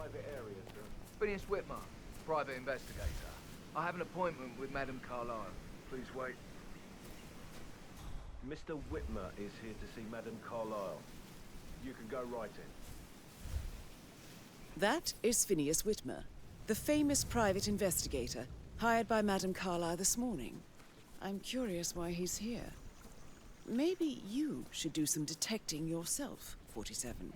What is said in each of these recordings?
private area, sir. Phineas Whitmer, private investigator. I have an appointment with Madame Carlyle. Please wait. Mr. Whitmer is here to see Madame Carlyle. You can go right in. That is Phineas Whitmer, the famous private investigator, hired by Madame Carlyle this morning. I'm curious why he's here. Maybe you should do some detecting yourself, 47.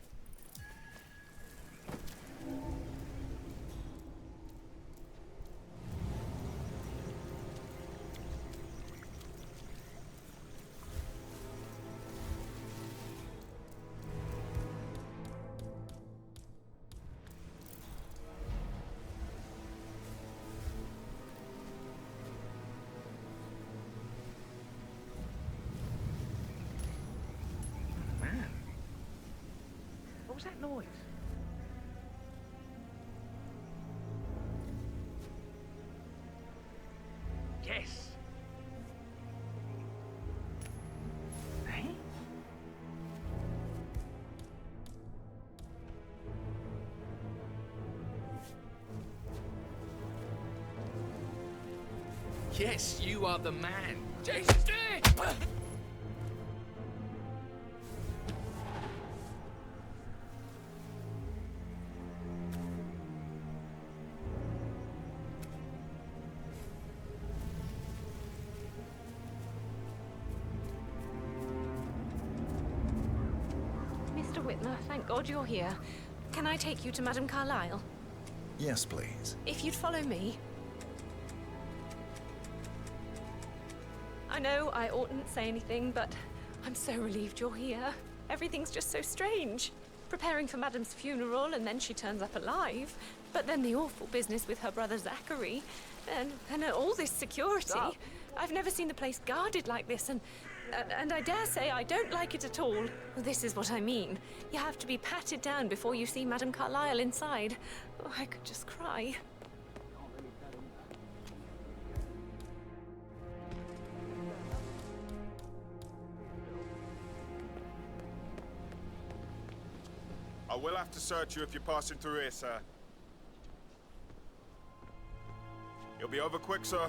What was that noise? Yes! Hey? Yes, you are the man! Jesus! Mr. Whitmer, thank God you're here. Can I take you to Madame Carlyle? Yes, please. If you'd follow me. I know I oughtn't say anything, but I'm so relieved you're here. Everything's just so strange. Preparing for Madame's funeral, and then she turns up alive. But then the awful business with her brother Zachary, and all this security. Stop. I've never seen the place guarded like this, and I dare say I don't like it at all. Well, this is what I mean. You have to be patted down before you see Madame Carlyle inside. Oh, I could just cry. I will have to search you if you're passing through here, sir. You'll be over quick, sir.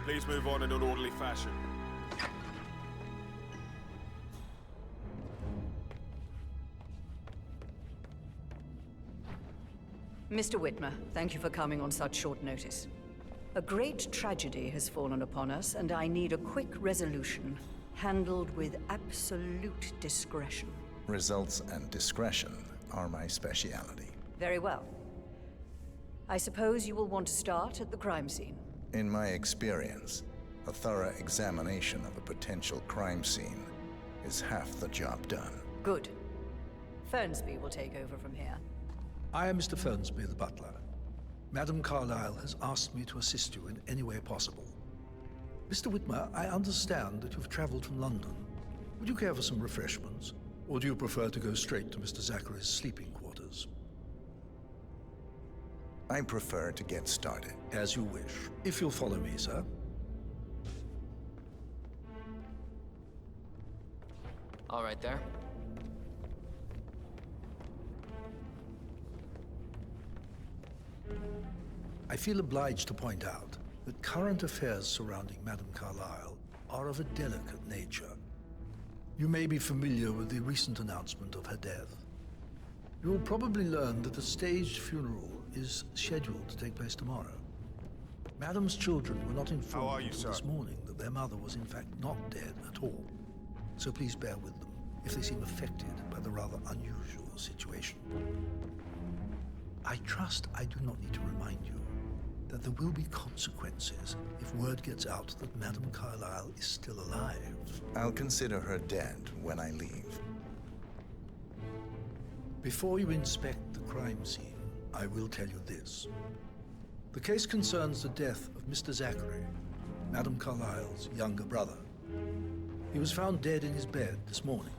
Please move on in an orderly fashion. Mr. Whitmer, thank you for coming on such short notice. A great tragedy has fallen upon us, and I need a quick resolution, handled with absolute discretion. Results and discretion are my speciality. Very well. I suppose you will want to start at the crime scene. In my experience, a thorough examination of a potential crime scene is half the job done. Good. Fernsby will take over from here. I am Mr. Fernsby, the butler. Madame Carlyle has asked me to assist you in any way possible. Mr. Whitmer, I understand that you've traveled from London. Would you care for some refreshments? Or do you prefer to go straight to Mr. Zachary's sleeping quarters? I prefer to get started. As you wish. If you'll follow me, sir. All right there. I feel obliged to point out that current affairs surrounding Madame Carlyle are of a delicate nature. You may be familiar with the recent announcement of her death. You will probably learn that a staged funeral is scheduled to take place tomorrow. Madame's children were not informed until this morning that their mother was in fact not dead at all. So please bear with them if they seem affected by the rather unusual situation. I trust I do not need to remind you that there will be consequences if word gets out that Madame Carlyle is still alive. I'll consider her dead when I leave. Before you inspect the crime scene, I will tell you this. The case concerns the death of Mr. Zachary, Madame Carlyle's younger brother. He was found dead in his bed this morning.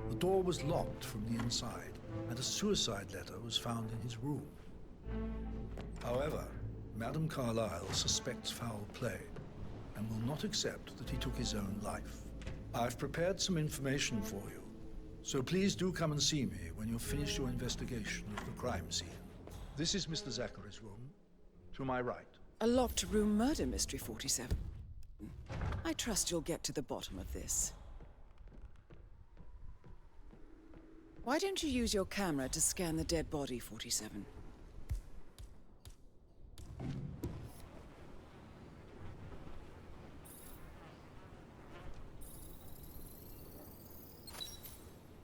The door was locked from the inside, and a suicide letter was found in his room. However, Madame Carlyle suspects foul play and will not accept that he took his own life. I've prepared some information for you, so please do come and see me when you've finished your investigation of the crime scene. This is Mr. Zachary's room, to my right. A locked room murder mystery, 47. I trust you'll get to the bottom of this. Why don't you use your camera to scan the dead body, 47?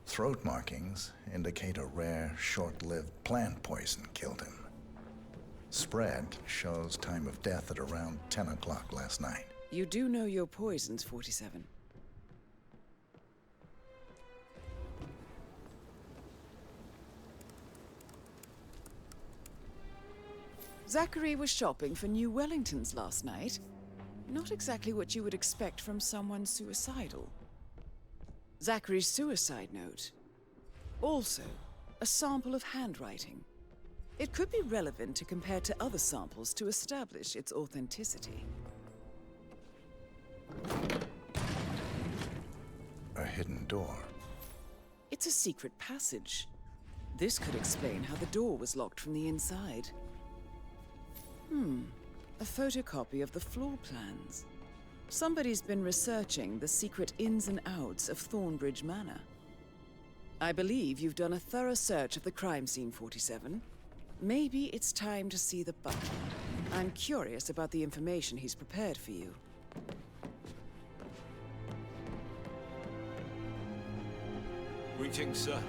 Throat markings indicate a rare, short-lived plant poison killed him. Spread shows time of death at around 10 o'clock last night. You do know your poisons, 47. Zachary was shopping for new Wellingtons last night. Not exactly what you would expect from someone suicidal. Zachary's suicide note. Also, a sample of handwriting. It could be relevant to compare to other samples to establish its authenticity. A hidden door. It's a secret passage. This could explain how the door was locked from the inside. A photocopy of the floor plans. Somebody's been researching the secret ins and outs of Thornbridge Manor. I believe you've done a thorough search of the crime scene, 47. Maybe it's time to see the butler. I'm curious about the information he's prepared for you. Greetings, sir.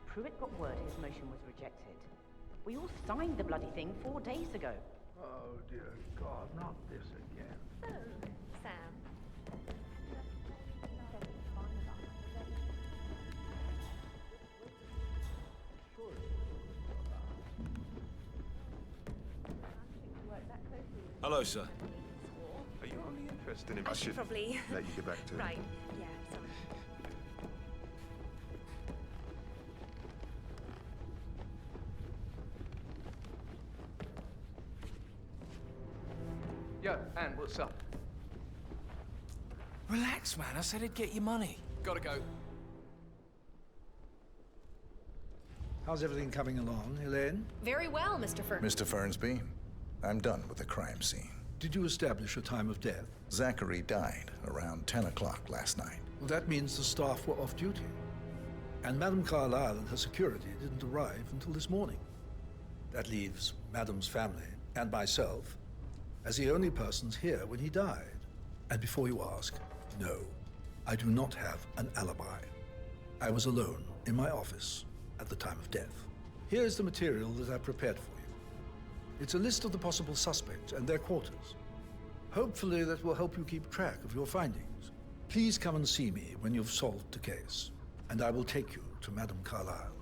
Pruitt got word his motion was rejected. We all signed the bloody thing 4 days ago. Oh, dear God, not this again. So, Sam. Hello, sir. Are you only interested in... I should probably let you get back to it. Right. Yeah. Sorry. Yo, Anne, what's up? Relax, man. I said I'd get you money. Gotta go. How's everything coming along, Elaine? Very well, Mr. Fern. Mr. Fernsby, I'm done with the crime scene. Did you establish a time of death? Zachary died around 10 o'clock last night. Well, that means the staff were off duty. And Madame Carlyle and her security didn't arrive until this morning. That leaves Madame's family and myself as the only persons here when he died. And before you ask, no, I do not have an alibi. I was alone in my office at the time of death. Here is the material that I prepared for you. It's a list of the possible suspects and their quarters. Hopefully that will help you keep track of your findings. Please come and see me when you've solved the case, and I will take you to Madame Carlyle.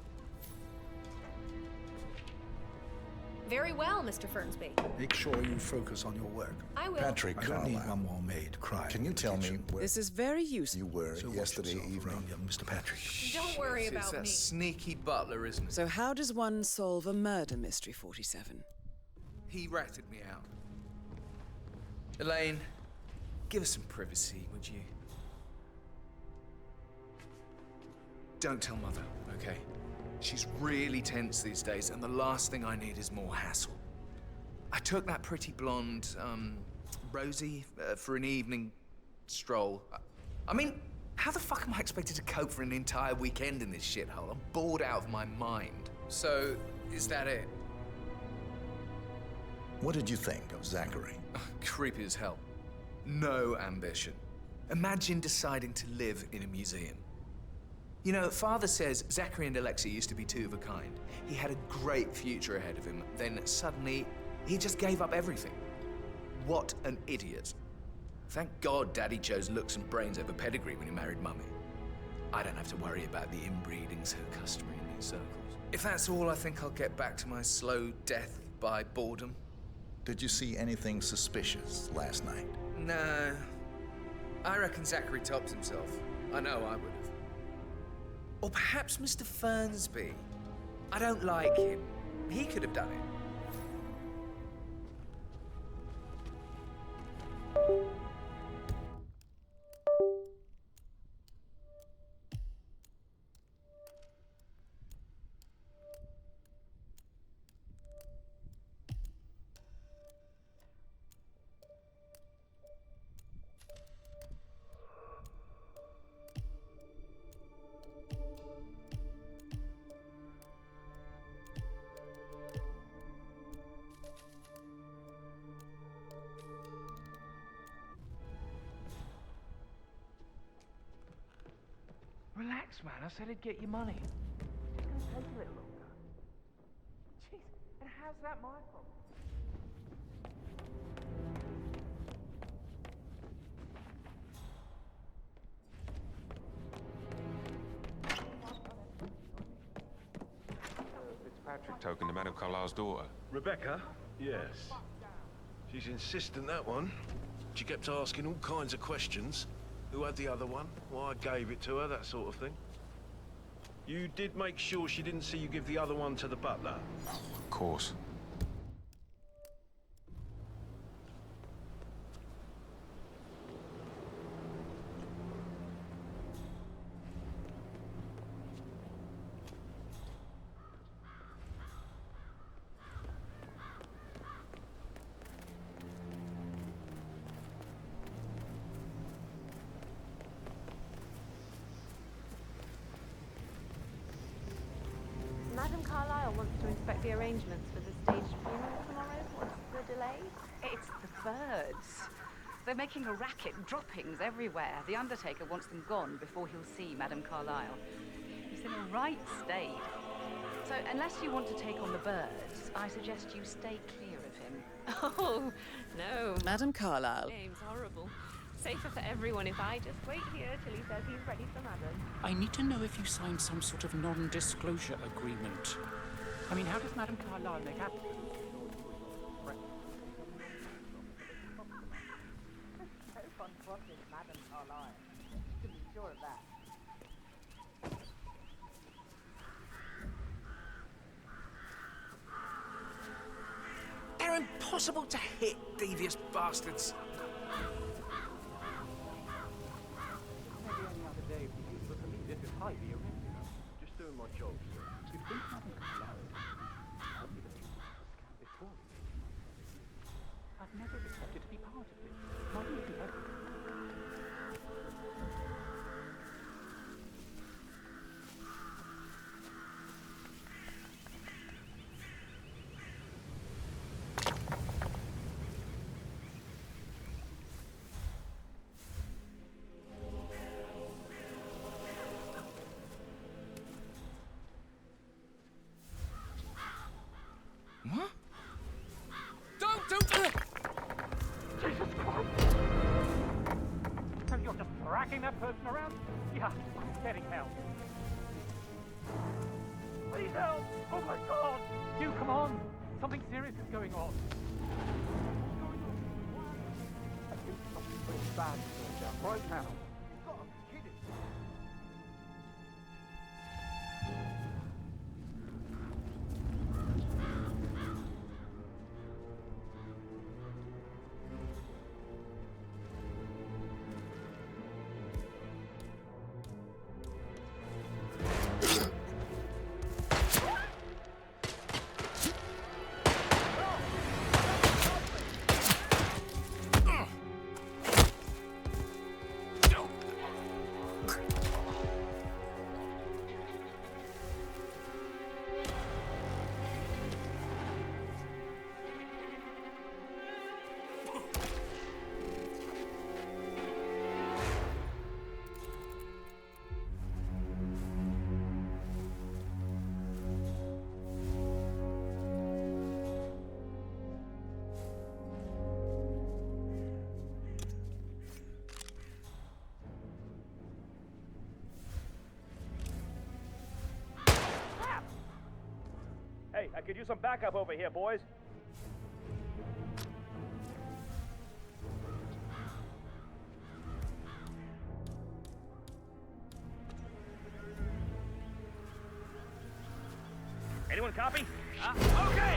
Very well, Mr. Fernsby. Make sure you focus on your work. I will. Patrick I don't need Carlyle. one more maid crying. Can you in the tell me kitchen. where This is very useful. you were So watch yesterday yourself evening? around young Mr. Patrick. Don't worry It's about that me. sneaky butler, isn't it? So how does one solve a murder mystery, 47? He ratted me out. Elaine, give us some privacy, would you? Don't tell Mother, okay? She's really tense these days, and the last thing I need is more hassle. I took that pretty blonde, Rosie, for an evening stroll. I mean, how the fuck am I expected to cope for an entire weekend in this shithole? I'm bored out of my mind. So, is that it? What did you think of Zachary? Creepy as hell. No ambition. Imagine deciding to live in a museum. You know, Father says Zachary and Alexei used to be two of a kind. He had a great future ahead of him, then suddenly, he just gave up everything. What an idiot. Thank God Daddy chose looks and brains over pedigree when he married Mummy. I don't have to worry about the inbreeding so customary in these circles. If that's all, I think I'll get back to my slow death by boredom. Did you see anything suspicious last night? No. I reckon Zachary tops himself. I know I would have. Or perhaps Mr. Fernsby. I don't like him. He could have done it. Relax, man. I said I'd get you money. It's going to take a little longer. Jeez, and how's that my fault? Fitzpatrick token to Madame Carlyle's daughter. Rebecca? Yes. She's insistent, that one. She kept asking all kinds of questions. Who had the other one? Why I gave it to her, that sort of thing. You did make sure she didn't see you give the other one to the butler? Of course. Madame Carlyle wants to inspect the arrangements for the staged funeral tomorrow. What's the delay? It's the birds. They're making a racket, droppings everywhere. The undertaker wants them gone before he'll see Madame Carlyle. He's in a right state. So unless you want to take on the birds, I suggest you stay clear of him. Oh, no. Madame Carlyle. Name's horrible. Safer for everyone if I just wait here till he says he's ready for Madam. I need to know if you signed some sort of non-disclosure agreement. I mean, how does Madame Carlyle make applicants? No fun plotting Madame Carlyle. You can be sure of that. They're impossible to hit, devious bastards. Maybe any other day for you, but for me this is highly irregular. Just doing my job, sir. You'd think Madame Carlyle would be the people before you. I've never accepted to be part of this. Not even her. What? Don't! Jesus Christ! So you're just dragging that person around? Yeah, I'm getting help. Please help! Oh my God! You, come on! Something serious is going on. I think something very bad is going down right now. You've got to be kidding. Hey, I could use some backup over here, boys. Anyone copy? Okay!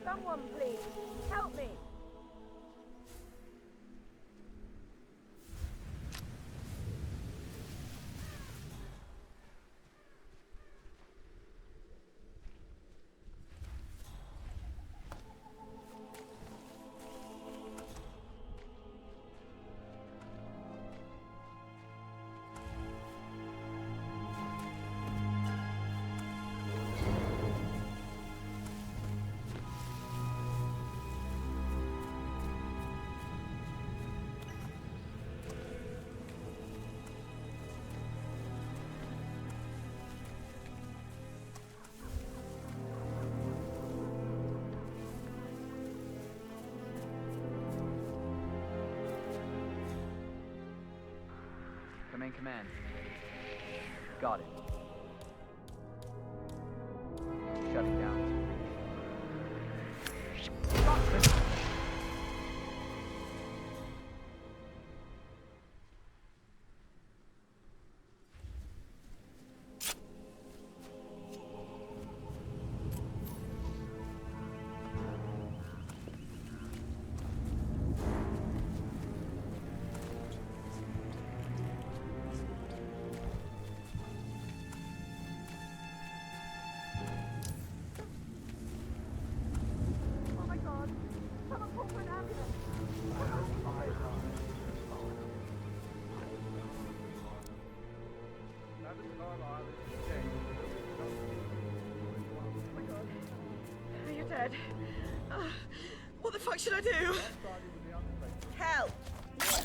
Someone, please, help me. Command. Got it. Shutting down. You're dead. What the fuck should I do? Help! Some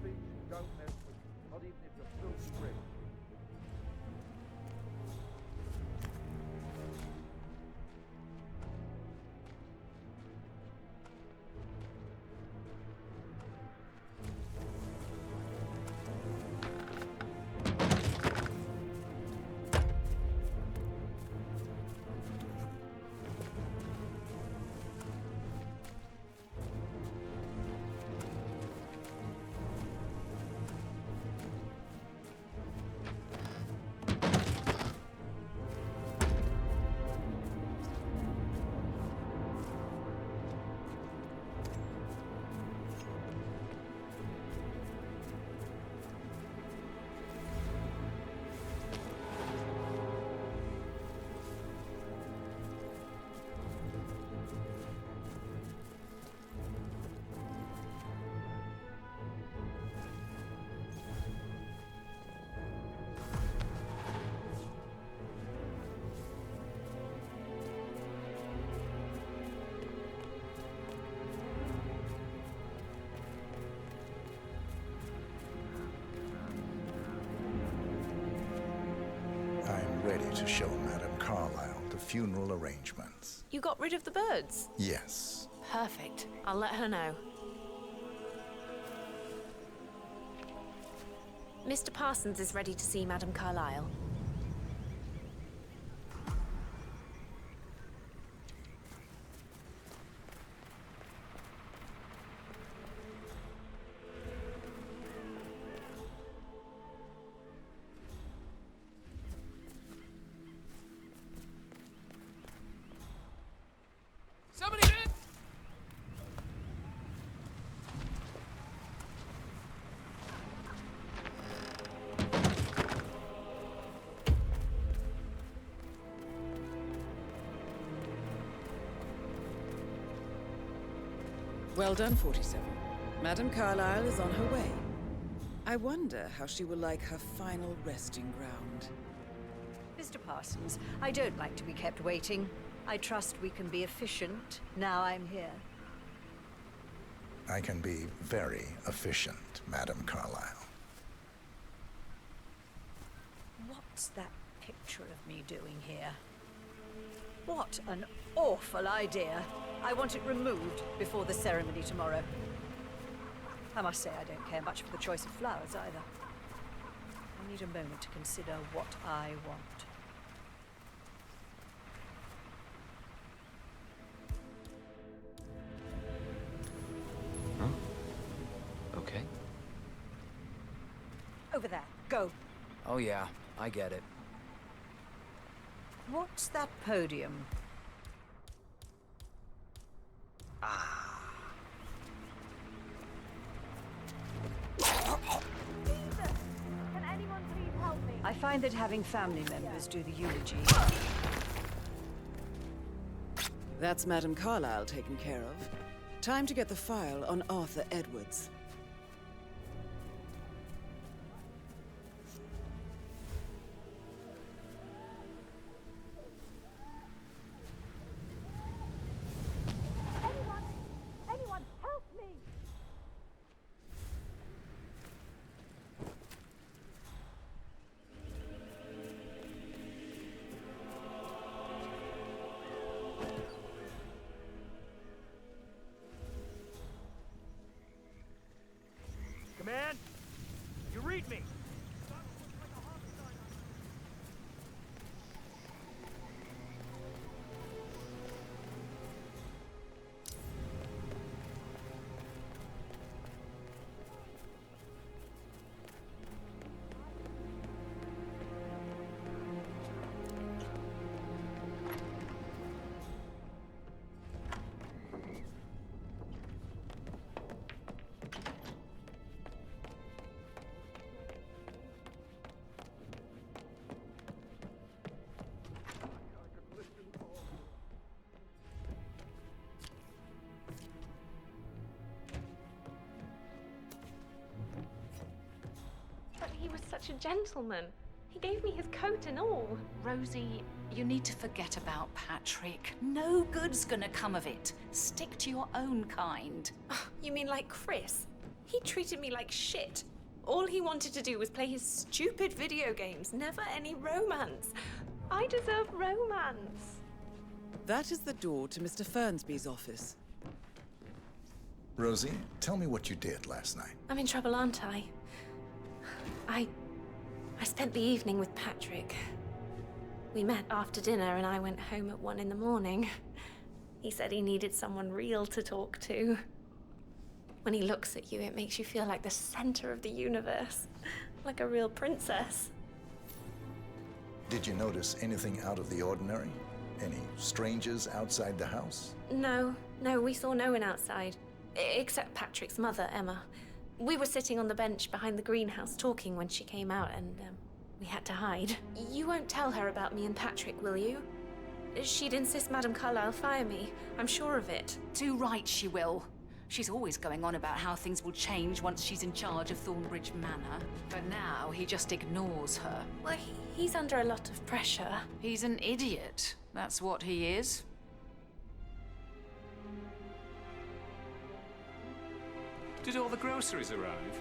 things you don't mess with, not even if you're filthy rich. I'm ready to show Madame Carlyle the funeral arrangements. You got rid of the birds? Yes. Perfect. I'll let her know. Mr. Parsons is ready to see Madame Carlyle. Somebody there? Well done, 47. Madame Carlyle is on her way. I wonder how she will like her final resting ground. Mr. Parsons, I don't like to be kept waiting. I trust we can be efficient now I'm here. I can be very efficient, Madame Carlyle. What's that picture of me doing here? What an awful idea. I want it removed before the ceremony tomorrow. I must say I don't care much for the choice of flowers either. I need a moment to consider what I want. Okay. Over there. Go. Oh yeah, I get it. What's that podium? Can anyone please help me? I find that having family members do the eulogy. That's Madame Carlyle taken care of. Time to get the file on Arthur Edwards. Anyone, help me! Command, you read me. But he was such a gentleman. He gave me his coat and all. Rosie, you need to forget about Patrick. No good's gonna come of it. Stick to your own kind. You mean like Chris? He treated me like shit. All he wanted to do was play his stupid video games, never any romance. I deserve romance. That is the door to Mr. Fernsby's office. Rosie, tell me what you did last night. I'm in trouble, aren't I? I spent the evening with Patrick. We met after dinner and I went home at 1 in the morning. He said he needed someone real to talk to. When he looks at you, it makes you feel like the center of the universe. Like a real princess. Did you notice anything out of the ordinary? Any strangers outside the house? No, we saw no one outside. Except Patrick's mother, Emma. We were sitting on the bench behind the greenhouse talking when she came out and we had to hide. You won't tell her about me and Patrick, will you? She'd insist Madame Carlyle fire me. I'm sure of it. Too right she will. She's always going on about how things will change once she's in charge of Thornbridge Manor. But now he just ignores her. Well, he's under a lot of pressure. He's an idiot. That's what he is. Did all the groceries arrive?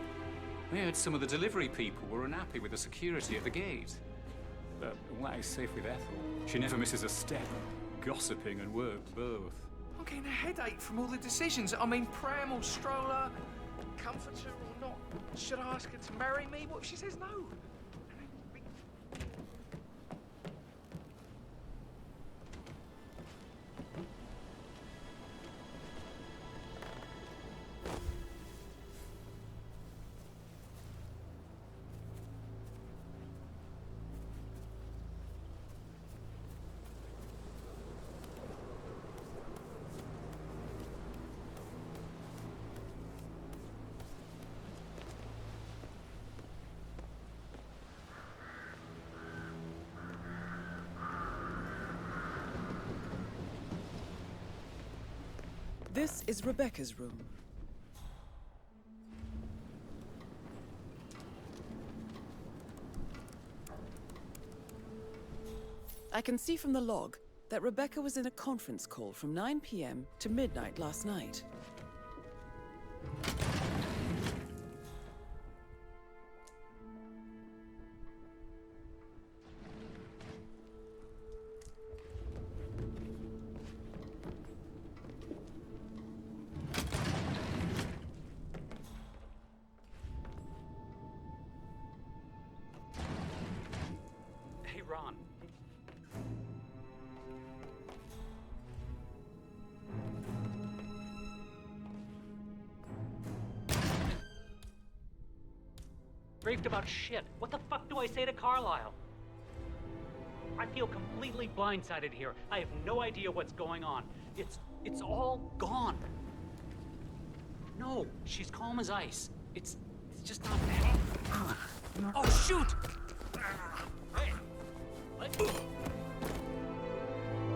I heard some of the delivery people were unhappy with the security at the gate. But Wag's safe with Ethel. She never misses a step. Gossiping and work both. I'm getting a headache from all the decisions. I mean, pram or stroller, comforter or not. Should I ask her to marry me? What if she says no? This is Rebecca's room. I can see from the log that Rebecca was in a conference call from 9 p.m. to midnight last night. Hey, Ron. Briefed about shit. What the fuck do I say to Carlisle? I feel completely blindsided here. I have no idea what's going on. It's all gone. No, she's calm as ice. It's just not that. Oh shoot! Hey!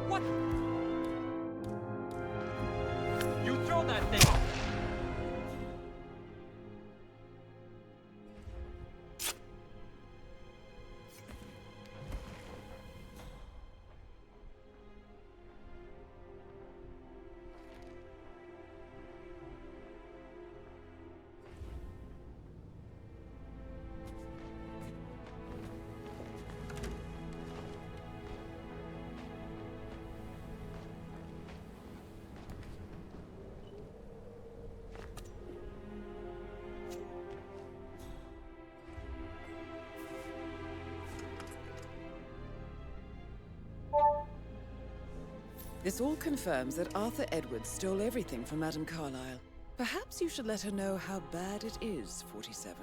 What? You throw that thing! This all confirms that Arthur Edwards stole everything from Madame Carlisle. Perhaps you should let her know how bad it is, 47.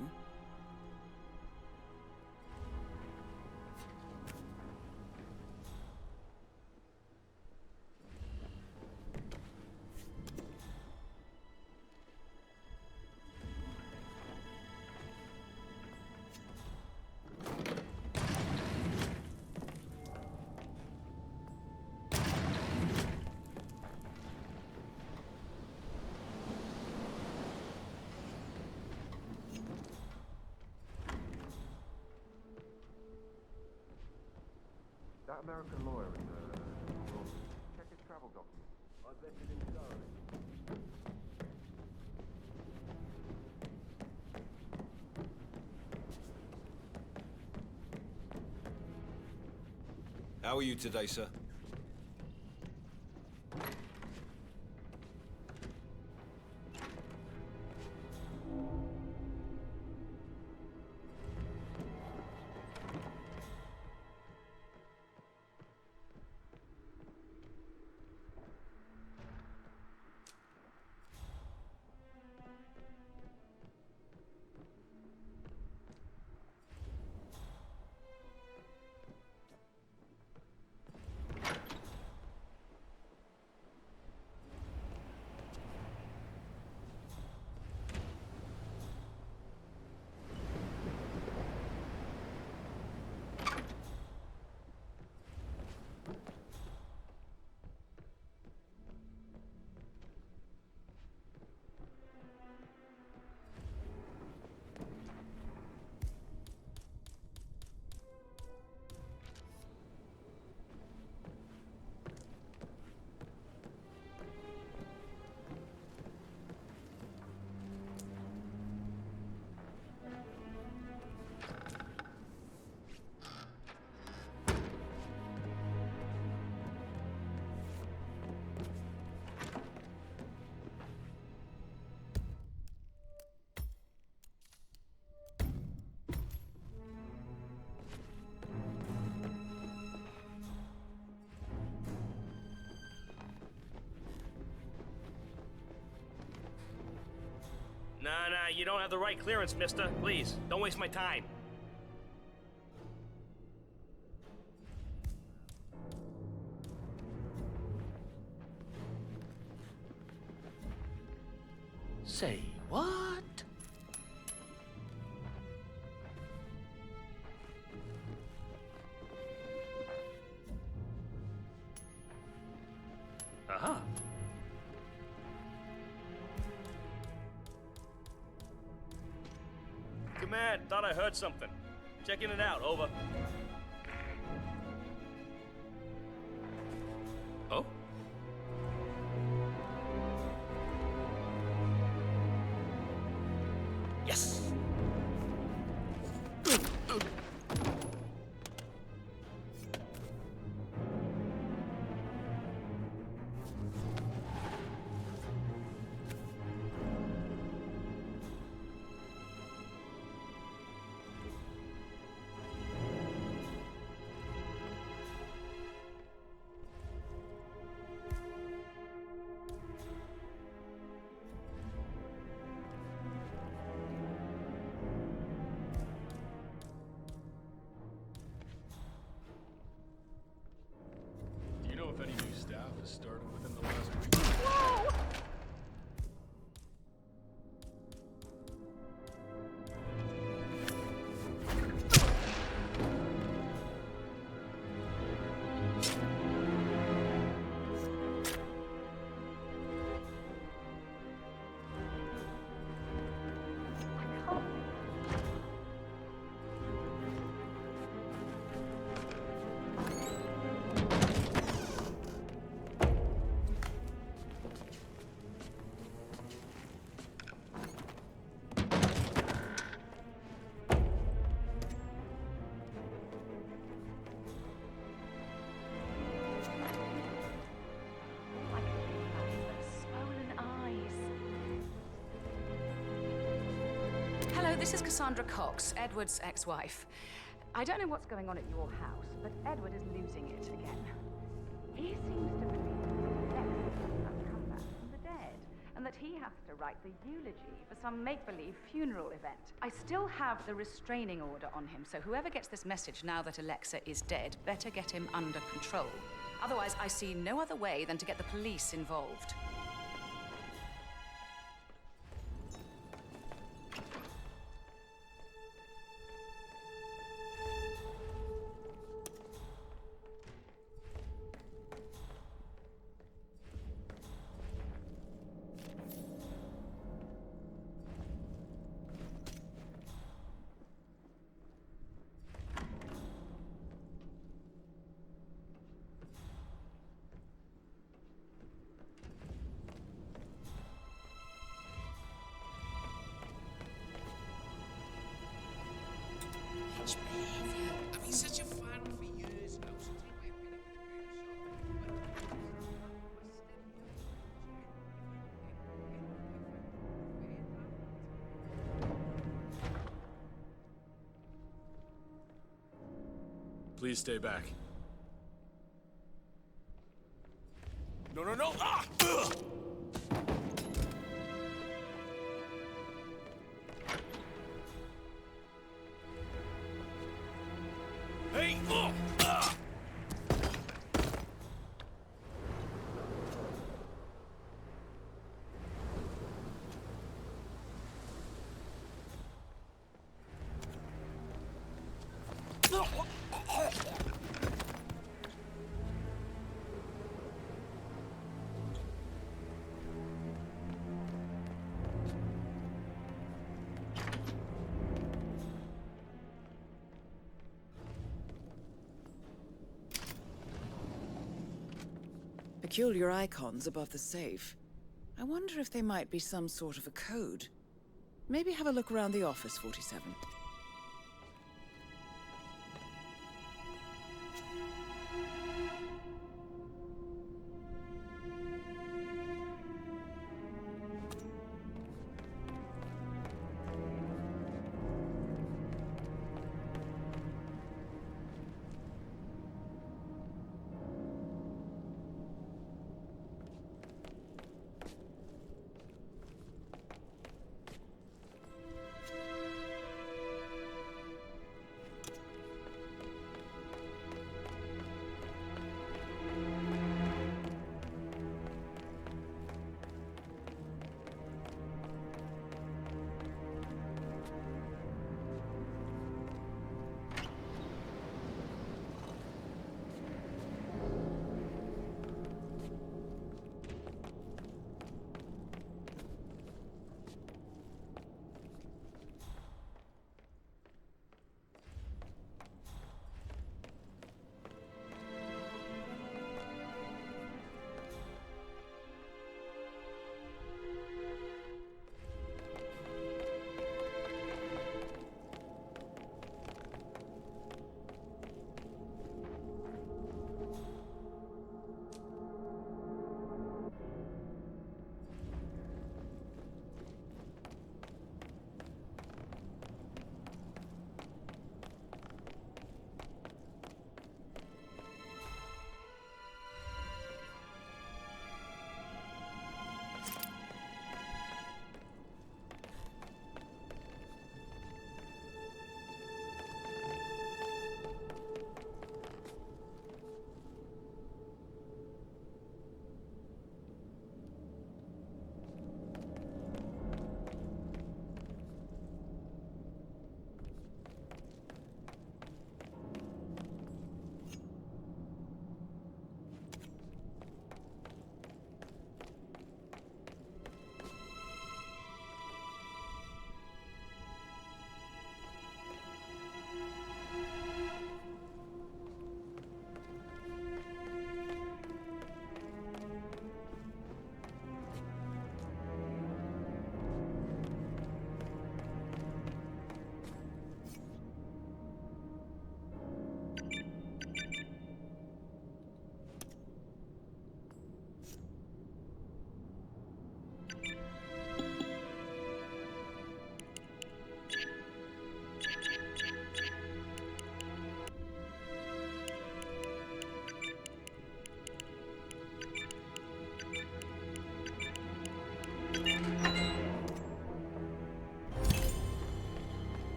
That American lawyer in the room. Check his travel documents. I vetted him thoroughly. How are you today, sir? Nah, you don't have the right clearance, mister. Please, don't waste my time. Say what? Uh-huh. Command, thought I heard something. Checking it out, over. Oh? Yes! Do you know if any new staff has started within the last week? Whoa! Hello, this is Cassandra Cox, Edward's ex-wife. I don't know what's going on at your house, but Edward is losing it again. He seems to believe that Lex has come back from the dead, and that he has to write the eulogy for some make-believe funeral event. I still have the restraining order on him, so whoever gets this message now that Alexa is dead better get him under control. Otherwise, I see no other way than to get the police involved. I've been such a fan for years now, so take my opinion with a grain of salt. Please stay back. No, no, no! Ah! Ugh! Hey! Oh! Ah! Peculiar icons above the safe. I wonder if they might be some sort of a code. Maybe have a look around the office, 47.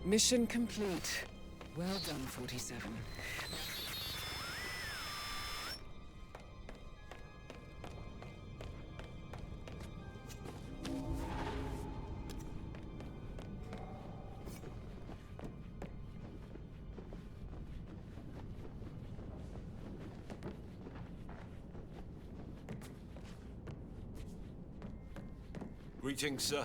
Mission complete. Well done, 47. Greetings, sir.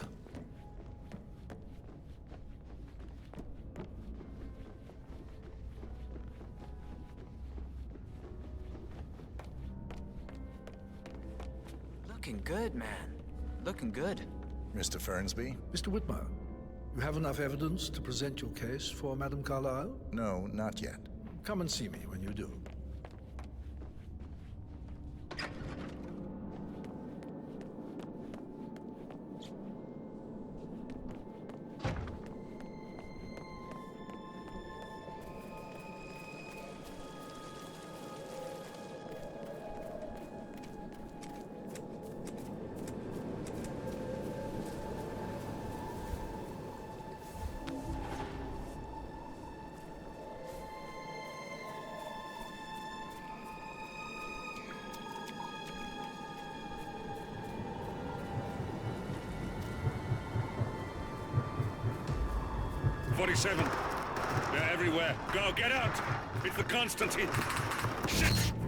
Looking good, man. Looking good. Mr. Fernsby? Mr. Whitmer, you have enough evidence to present your case for Madame Carlyle? No, not yet. Come and see me when you do. They're everywhere. Go, get out! It's the Constantine! Shit!